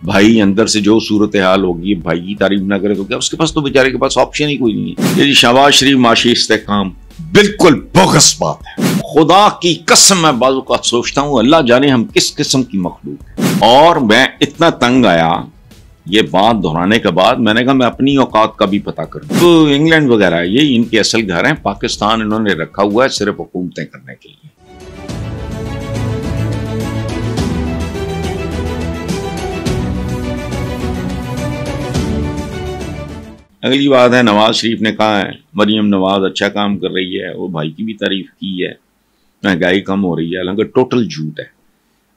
भाई अंदर से जो सूरत हाल होगी, भाई की तारीफ ना करे तो क्या, उसके पास तो बेचारे के पास ऑप्शन ही कोई नहीं है। ये जी शहबाज शरीफ माशी इस्तेहकाम बिल्कुल बोगस बात है। खुदा की कसम मैं बाजू का सोचता हूँ अल्लाह जाने हम किस किस्म की मखलूक है। और मैं इतना तंग आया ये बात दोहराने के बाद, मैंने कहा मैं अपनी औकात का भी पता करूं। तो इंग्लैंड वगैरह ये इनके असल घर हैं, पाकिस्तान इन्होंने रखा हुआ है सिर्फ हुकूमतें करने के लिए। अगली बात है, नवाज शरीफ ने कहा है मरियम नवाज अच्छा काम कर रही है, वो भाई की भी तारीफ की है, महंगाई कम हो रही है, हालांकि टोटल झूठ है।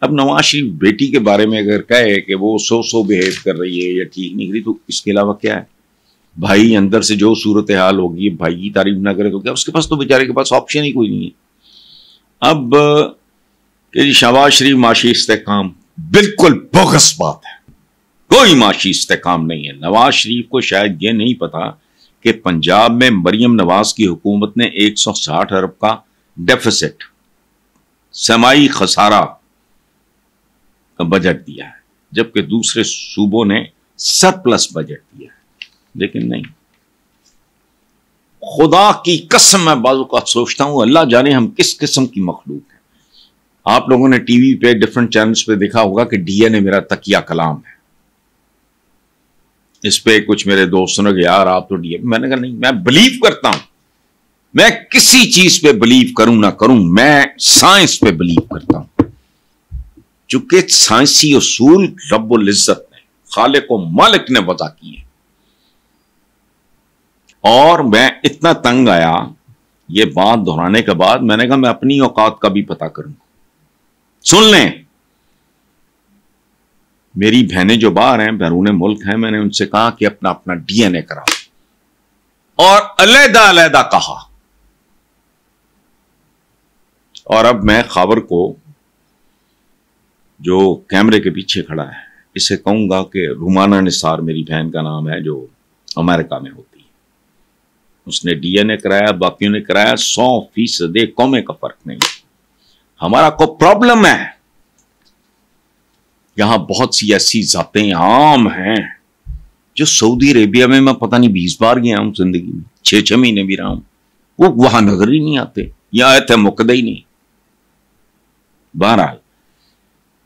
अब नवाज शरीफ बेटी के बारे में अगर कहे कि वो सो बिहेव कर रही है या ठीक नहीं करी, तो इसके अलावा क्या है? भाई अंदर से जो सूरत हाल होगी, भाई की तारीफ ना करे तो क्या, उसके पास तो बेचारे के पास ऑप्शन ही कोई नहीं है। अब शहबाज शरीफ माशी इस्तेहकाम बिल्कुल बोगस बात है, कोई माशी इस्तेहकाम नहीं है। नवाज शरीफ को शायद ये नहीं पता कि पंजाब में मरियम नवाज की हुकूमत ने 160 अरब का डेफिसिट, समाई खसारा का बजट दिया है, जबकि दूसरे सूबों ने सरप्लस बजट दिया है। लेकिन नहीं, खुदा की कसम मैं बाजू का सोचता हूं अल्लाह जाने हम किस किस्म की मखलूक है। आप लोगों ने टीवी पे डिफरेंट चैनल्स पे देखा होगा कि डीएनए मेरा तकिया कलाम है। इस पे कुछ मेरे दोस्तों ने कहा यार आप तो डीएनए, मैंने कहा नहीं, मैं बिलीव करता हूं, मैं किसी चीज पे बिलीव करूं ना करूं, मैं साइंस पे बिलीव करता हूं। चूंकि साइंसी उसूल रब्बुल इज्जत ने, खालिक व मालिक ने वज़ा किए। और मैं इतना तंग आया ये बात दोहराने के बाद, मैंने कहा मैं अपनी औकात का भी पता करूंगा। सुन लें, मेरी बहनें जो बाहर हैं, बैरून मुल्क हैं, मैंने उनसे कहा कि अपना अपना डीएनए कराओ, और अलहदा अलहदा कहा। और अब मैं खबर को, जो कैमरे के पीछे खड़ा है, इसे कहूंगा कि रुमाना निसार मेरी बहन का नाम है, जो अमेरिका में होती है। उसने डीएनए कराया, बाकियों ने कराया, 100% एक कौमे का फर्क नहीं। हमारा को प्रॉब्लम है, यहां बहुत सी ऐसी जातें आम हैं जो सऊदी अरेबिया में मैं पता नहीं 20 बार गया हूं जिंदगी में, 6-6 महीने भी रहा हूं, वो वहां नजर ही नहीं आते, या आए थे मुकदे ही नहीं। बहरहाल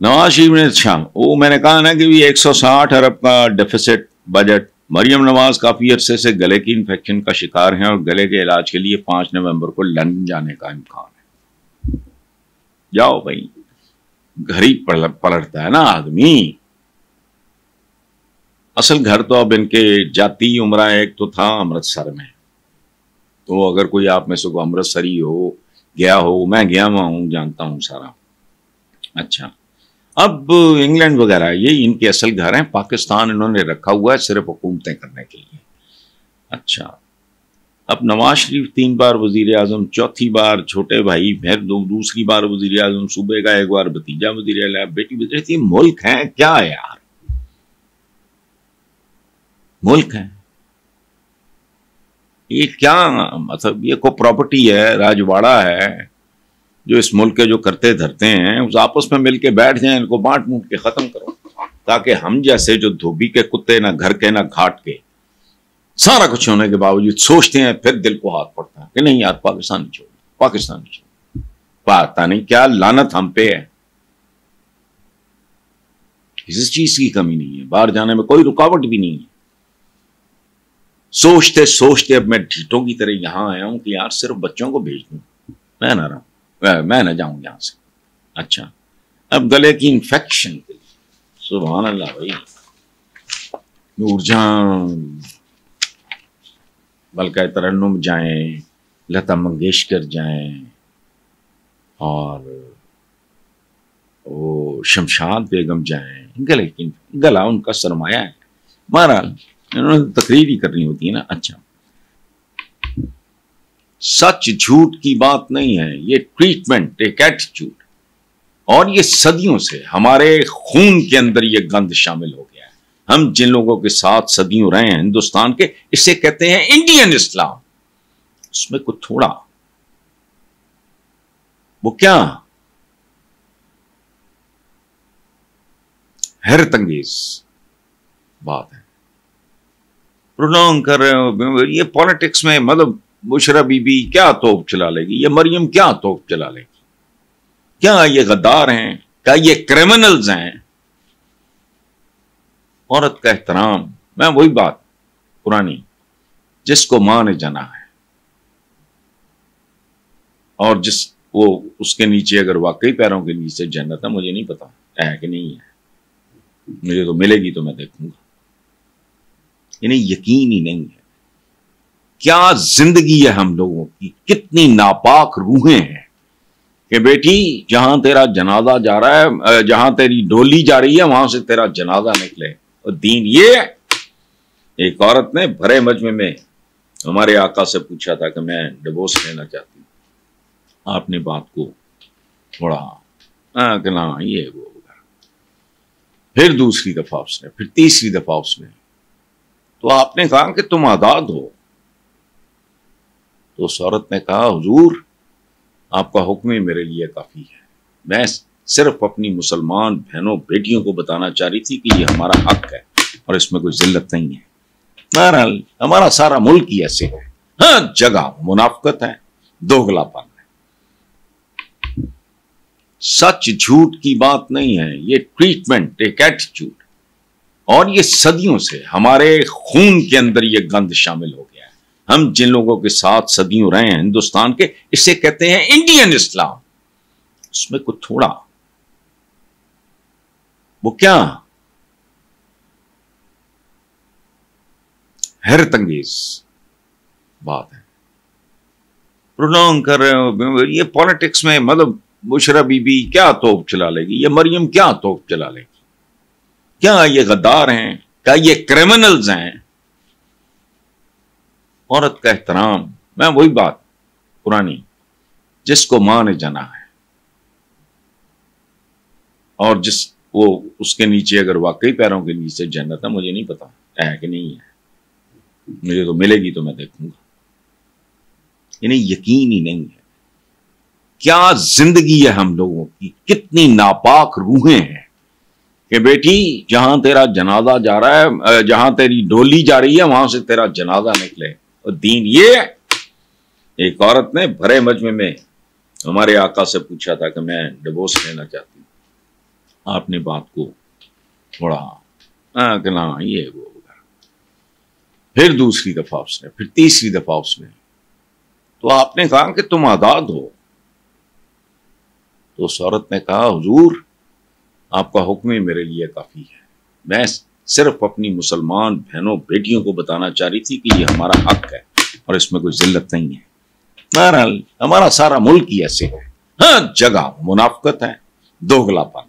नवाज शरीफ ने, अच्छा वो मैंने कहा ना कि 160 अरब का डेफिसिट बजट। मरियम नवाज काफी अरसे से गले की इन्फेक्शन का शिकार हैं और गले के इलाज के लिए 5 नवंबर को लंदन जाने का इम्कान है। जाओ भाई, घर ही पलटता है ना आदमी। असल घर तो अब इनके जाती उम्रा एक तो था अमृतसर में, तो अगर कोई आप में से को अमृतसरी हो, गया हो, मैं गया हुआ हूं, जानता हूं सारा। अच्छा, अब इंग्लैंड वगैरह ये इनके असल घर हैं, पाकिस्तान इन्होंने रखा हुआ है सिर्फ हुकूमतें करने के लिए। अच्छा, अब नवाज शरीफ 3 बार वजीर आजम, चौथी बार छोटे भाई, फिर दूसरी बार वजीर आजम, सूबे का एक बार भतीजा वजीर आला, बेटी वजीर। मुल्क है क्या है यार, मुल्क है ये क्या? मतलब ये को प्रॉपर्टी है, राजवाड़ा है, जो इस मुल्क के जो करते धरते हैं उस आपस में मिलके बैठ जाएं, इनको बांट मूट के खत्म करो, ताकि हम जैसे जो धोबी के कुत्ते, ना घर के ना घाट के, सारा कुछ होने के बावजूद सोचते हैं, फिर दिल को हाथ पड़ता है कि नहीं यार पाकिस्तान नहीं छोड़, पाकिस्तान नहीं छोड़। पता नहीं क्या लानत हम पे है, किसी चीज की कमी नहीं है, बाहर जाने में कोई रुकावट भी नहीं है। सोचते सोचते अब मैं ढीठों की तरह यहां आया हूं कि यार सिर्फ बच्चों को भेज दूं, मैं ना जाऊं यहां से। अच्छा, अब गले की इंफेक्शन, सुभान अल्लाह भाई, नूरजहां, बल्कि तरन्नुम जाएं, लता मंगेशकर जाएं, और वो शमशाद बेगम जाएं, गला उनका सरमाया है। बहरहाल इन्होंने तकरीर ही करनी होती है ना। अच्छा, सच झूठ की बात नहीं है, ये ट्रीटमेंट, एक एटीट्यूड, और ये सदियों से हमारे खून के अंदर ये गंद शामिल हो गया है। हम जिन लोगों के साथ सदियों रहे हैं हिंदुस्तान के, इसे कहते हैं इंडियन इस्लाम। उसमें कुछ थोड़ा, वो क्या हैरत अंगेज بات ہے پرولونگ کر رہے ہو. یہ پالیٹکس میں مطلب بشرا بی بی کیا توپ چلا لے گی, یہ مریم کیا توپ چلا لے گی, کیا یہ غدار ہیں, کیا یہ کرمنلز ہیں. عورت کا احترام, میں وہی بات پرانی, جس کو ماں نے جنا ہے اور جس وہ اس کے نیچے اگر واقعی پیروں کے نیچے جنت ہے, مجھے نہیں پتا ہے کہ نہیں ہے, مجھے تو ملے گی تو میں دیکھوں گا. انہیں یقین ہی نہیں ہے کیا زندگی ہے ہم لوگوں کی, کتنی ناپاک روحیں ہیں کہ بیٹی جہاں تیرا جنازہ جا رہا ہے, جہاں تیری ڈولی جا رہی ہے وہاں سے تیرا جنازہ نکلے. اور دین یہ ہے. ایک عورت نے بھرے مجمع میں ہمارے آقا سے پوچھا تھا کہ میں ڈیورس لینا چاہتی ہوں. آپ نے بات کو تھوڑا کہ نا یہ وہ, پھر دوسری دفعہ اس نے, پھر تیسری دفعہ اس نے, تو آپ نے کہا کہ تم آزاد ہو. تو اس عورت نے کہا حضور آپ کا حکم ہی میرے لیے کافی ہے, میں صرف اپنی مسلمان بہنوں بیٹیوں کو بتانا چاہ رہی تھی کہ یہ ہمارا حق ہے اور اس میں کوئی ذلت نہیں ہے. بہرحال ہمارا سارا ملک ہی ایسے ہے, ہاں جگہ منافقت ہے, دوگلا پن ہے. سچ جھوٹ کی بات نہیں ہے, یہ ٹریٹمنٹ, ایک ایٹیٹیوڈ, اور یہ صدیوں سے ہمارے خون کے اندر یہ گند شامل ہو گیا ہے. ہم جن لوگوں کے ساتھ صدیوں رہے ہیں ہندوستان کے, اسے کہتے ہیں انڈین اسلام. اس میں کچھ تھوڑا وہ کیا حیرت انگیز بات ہے پرولونگ کر رہے ہو. یہ پالیٹکس میں مطلب بشرا بی بی کیا توپ چلا لے گی, یہ مریم کیا توپ چلا لے گی, کیا یہ غدار ہیں, کیا یہ کرمنلز ہیں. عورت کا احترام, میں وہی بات پرانی, جس کو ماں نے جنا ہے اور جس وہ اس کے نیچے اگر واقعی پیروں کے نیچے جنت ہے, مجھے نہیں پتا ہے کہ نہیں ہے, مجھے تو ملے گی تو میں دیکھوں گا. انہیں یقین ہی نہیں ہے کیا زندگی ہے ہم لوگوں کی, کتنی ناپاک روحیں ہیں کہ بیٹی جہاں تیرا جنازہ جا رہا ہے, جہاں تیری ڈولی جا رہی ہے وہاں سے تیرا جنازہ نکلے. اور دین یہ ہے. ایک عورت نے بھرے مجمع میں ہمارے آقا سے پوچھا تھا کہ میں ڈیورس لینا چاہتی ہوں. آپ نے بات کو تھوڑا کہ نا یہ وہ, پھر دوسری دفعہ اس نے, پھر تیسری دفعہ اس نے, تو آپ نے کہا کہ تم آزاد ہو. تو اس عورت نے کہا حضور آپ کا حکم ہی میرے لیے کافی ہے, میں صرف اپنی مسلمان بہنوں بیٹیوں کو بتانا چاہ رہی تھی کہ یہ ہمارا حق ہے اور اس میں کوئی ذلت نہیں ہے. بہرحال ہمارا سارا ملک ہی ایسے ہے, ہاں جگہ منافقت ہے, دوگلا پن.